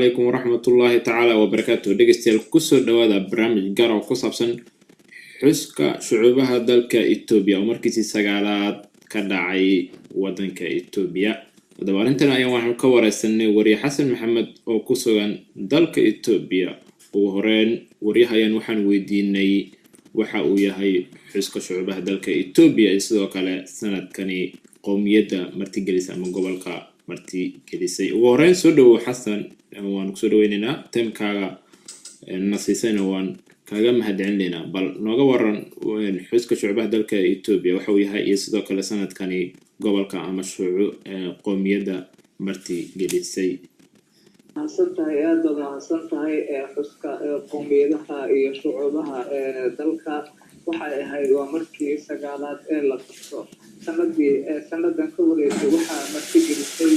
عليكم ورحمة الله تعالى وبركاته. دقستيال كسر دوادا برامج قارة وكسابسن حسك شعوبها دالك إثيوبيا ومركزي سقالات كدعي ودنك إثيوبيا ودوارنتنا أيام واحد كورة السنة وري حسن محمد أو كسران دالك إثيوبيا وهرين وريها ينوحن ويديني وحاوية هاي حسك شعوبها دالك إثيوبيا يسدوك على سنة كاني قومية مرتجلسة من قبل مرتجلسة وهرين سودو حسن وان كسودويننا تم كاغا نصيصين وان كاغا مهدعين لنا بل نوغا ورن وين حسك شعوبها دالك إثيوبيا وحاوية هاي يسدوك على سنة كاني قبل كمشروع قومية مرتجلسة mahadsantahay aad baad mahadsantahay xuska qowmiyadaha iyo shucuubaha dalka waxay ahayd waa markii sagaalaad la qabto sanadan ka horeysay waxaa martigelisay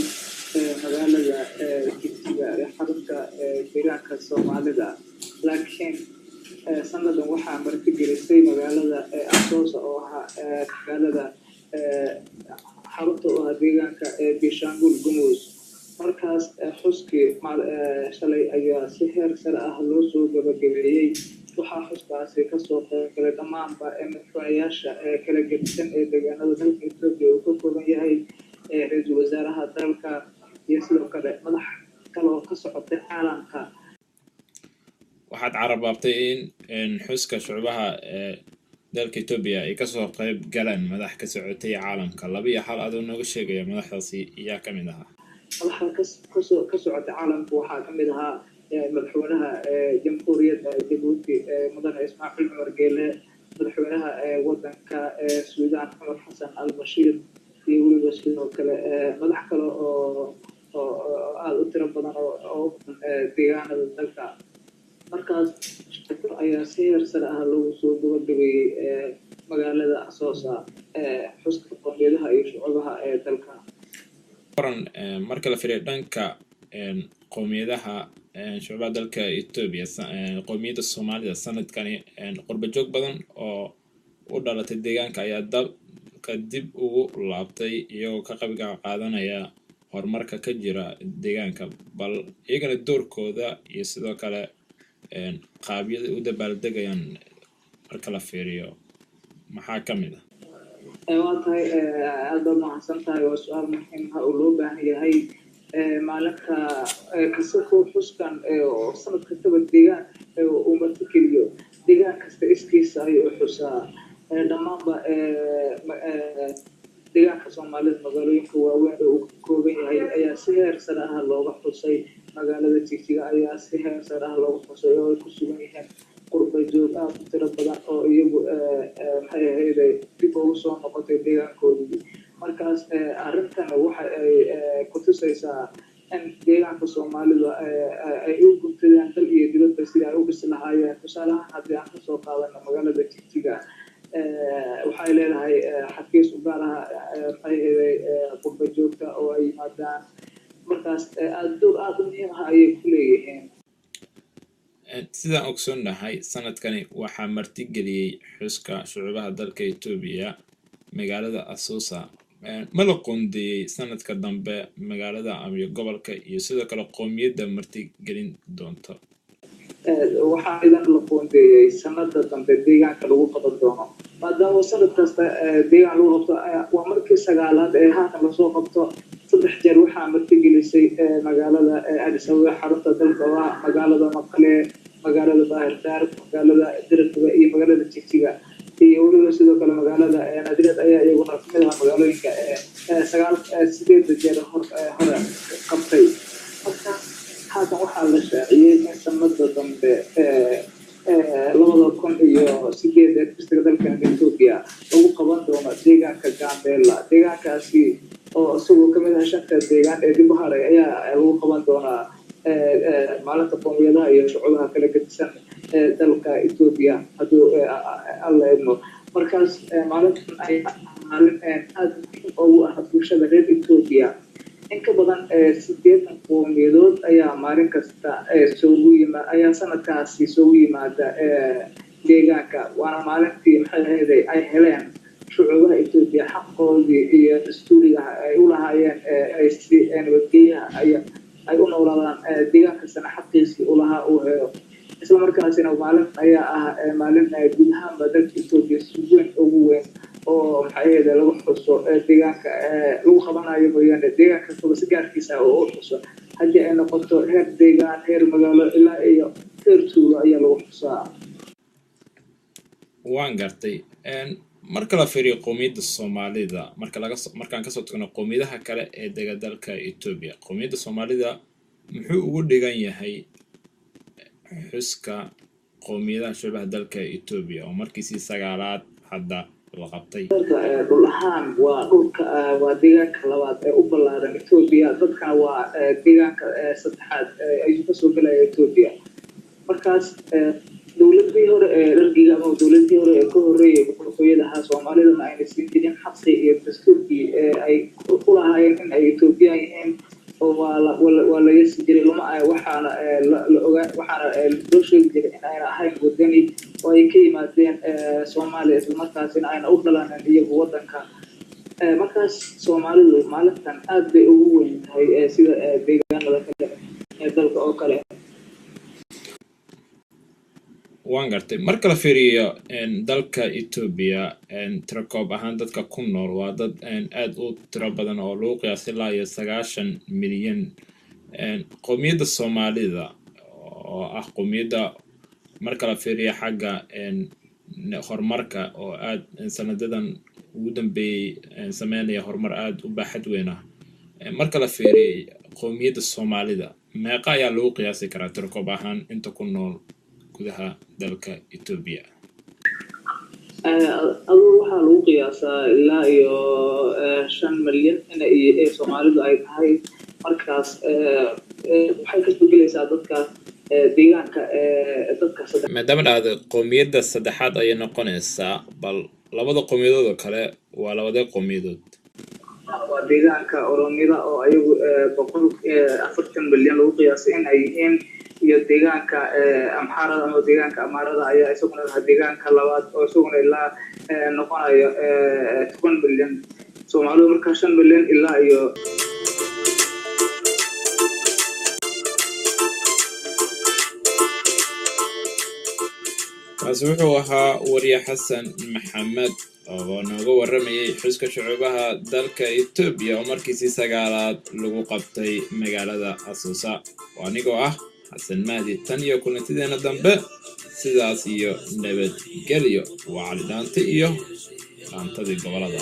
magaalada Jigjiga ee xarunta deegaanka Soomaalida laakiin sanadan waxaa martigelisay magaalada Asoosa oo ah magaalada xarunta deegaanka Bishangul Gumuz markaas xuskii shalay ayaa si heer sare ah loo soo gabagabeeyay waxaa xuskaasi ka soo qaybgalay dhammaanba madaxweynayaasha kala gedisan ee deegaanada dalka Itoobiya uu ka kooban yahay ra'iisul wasaaraha dalka iyo sidoo kale madax kale oo ka socotay caalamka waxaad carababtay in xuska shucuubaha dalka Itoobiya ay ka soo qayb galaan madax ka socotay caalamka laba iyo hal adoo nooga sheegaya madaxdaasi iyaa ka mid ahaa madaxa ka socota caalamka waxaa ka mid ahaa madaxweynaha jamhuuriyadda Djibouti mudane Ismaaciil Cumar Geele madaxweynaha wadanka Suudaan Cumar Xasan al-Bashiir iyo weliba sidoo kale madax kale oo aad u tiro badan oo deegaanada dalka markaas shaqo ayaa si heer sare ah loogu soo gabagabeeyay magaalada Asoosa xuska qowmiyadaha iyo shucuubaha dalka marka la fiiriyo dhanka qowmiyadaha shucuubaha dalka Itoobiya qowmiyadda Soomaalida sanadkani qurba joog badan oo u dhalatay deegaanka ayaa dalka dib ugu laabtay iyagoo ka qayb qaadanaya horumarka ka jira deegaanka bal iyagana doorkooda iyo sidoo kale qaabiyada u dabaaldegayaan marka la fiiriyo maxaa ka mid ah waatahay aad baad mahadsantahay waa su-aal muhiim ah oo loo baahan yahay maalinka kasoo xuskan oo sanad kastaba deegaan uu martigeliyo deegaan kasta iskiisa ayuu xusaa dhammaanba deegaanka Soomaalida magaalooyinka waaweyn oo uu ka kooban yahay ayaa si heer sare ah looga xusay magaalada Jigjiga ayaa si heer sare ah looga xusay oo ay ku sugan yihiin qurba joog aad u tiro badan oo iyagu maxay ahayd dib ugu soo noqotay deegaankoodii markaas arrintan waxa ay ku tusaysaa in deegaanka Soomaalida ay u guntadaan dal iyo dibadda sidii ay u dhisi lahaayeen tusaale ahaan haddii aan kasoo qaadano magaalada Jigjiga waxay leedahay xafiis u gaar ah maxay ahayd qurba joogta oo ay yimaadaan markaas aad u muhiim ah ayay ku leeyihiin sidaan ogsoonahay sanadkani waxaa martigeliyay xuska shucuubaha dalka Itoobiya magaalada Asoosa ma la qoondeeyay sanadka dambe magaalada ama gobolka iyo sidoo kale qowmiyadda martigelin doonto waxaa idan la qoondeeyay sanada dambe deegaanka lagu qaban doono maadaama sanad kasta deegaan lagu qabto waa markii sagaalaad ee haatan lasoo qabto saddex jeer waxaa martigelisay magaalada Addis Ababa xarunta dalka waa magaalada Maqale magaalada Baahirdaar magaalada Dirqaba iyo magaalada Jigjiga iyo weliba sidoo kale magaalada Nadiirad ayaa iyaguna ka mid ah magaalooyinka sideed jeer hore qabtay marka haatan waxaa la shaaciyay in sanada dambe 2008 xuska dalka Itoobiya lagu qaban doono deegaanka Gambela deegaankaasi oo isagoo ka mid ah shanta deegaan ee dib u haray ayaa lagu qaban doonaa maalinta qowmiyadaha iyo shucuubaha kala gedisan dalka Itoobiya hadduu alla idmo markaas maalintan ay maalin aad ugu ah bulshada reer Itoobiya in ka badan 80 qowmiyadood ayaa maalin kasta ayaa sanadkaasi soo yimaada deegaanka waana maalintii maxay ahayd ay heleen shucuubaha Itoobiya xaqoodii iyo dastuuriga ay u lahaayeen ay si nabadgelyo ay u noolaadaan deegaanka sana xaqiisii u lahaa uu helo isla markaasina maalin ayaa ah maalin guud ahaanba dalka Itoobiya si weyn ugu weyn oo maxay ahayd lagu xuso deegaanka lagu qabanayo mooyaane deegaanka kasta si gaarkiisa oo u xuso haddii ay noqoto heer deegaan heer magaalo ilaa iyo heer tuulo ayaa lagu xusaa waan gartay marka la fiiriyo qowmiyadda Soomaalida markaan ka soo tagno qowmiyadaha kale ee dalka Itoobiya qowmiyadda Soomaalida muxuu ugu dhigan yahay xuska qowmiyadaha shabaha dalka Itoobiya oo markiisii sagaalaad hadda la qabtay dhul ahaan waa dhulka waa deegaanka labaad ee u ballaaran Itoobiya dadka waa deegaanka saddexaad ay ka soo galaya Itoobiya markaas dowladii hore dargiga ama dowladii hore ka horeeyay boqortooyada Soomaalida ay siin jireen xaqi iyo dastuurkii ay u lahaayeen in ay Itoobiya yihiin oo wala yasijiray lama ay waxaana la ogaa waxaana loo sheegi jiray in ay ahayn wadani oo ay ka yimaadeen Soomaaliya isla markaasina ayna u dhalaneen iyagu wadanka markaas Soomaalidu maalintan aad bay ugu weyn tahay sida deegaanada kale ee dalka oo kale waan gartay marka la fiiriyo dalka Itoobiya tirakoob ahaan dadka ku nool waa dad aad u tiro badan oo lagu qiyaasay ilaa 9 milyan qowmiyadda Soomaalida oo ah qowmiyadda marka la fiiriyo xagga horumarka oo aad sanadadan ugu dambeeyay sameynaya horumar aad u baaxad weyn ah marka la fiiriyo qowmiyadda Soomaalida meeqa ayaa lagu qiyaasi karaa tirakoob ahaan inta ku nool gudaha dalka Itoobiya waxaa lagu qiyaasaa ilaa iyo 5 milyan in ay Soomaalidu ay tahay markaas waxay ka sugaysaa dadka deegaanka dadka maadaama aad qowmiyadda saddexaad ay noqonaysaa bal labada qowmiyadood oo kale waa labada qowmiyadood waa deegaanka Oromida oo ayagu 140 milyan lagu qiyaasay in ay yihiin iyo deegaanka Amxaarada ama deegaanka Amaarada ayaa isaguna deegaanka labaad oo isaguna ilaa noqonayo 10 milyan Soomaalidu marka 5 milyan ilaa iyo wuxuu ahaa wariye Xasan Maxamed oo nooga waramayay xuska shucuubaha dalka Itoobiya oo markiisii sagaalaad lagu qabtay magaalada Asoosa anigoo ah Xasan Mahdi tan iyo kulantideena dambe sidaas iyo nabadgelyo waa cali dhaante iyo dhaantadii gobolada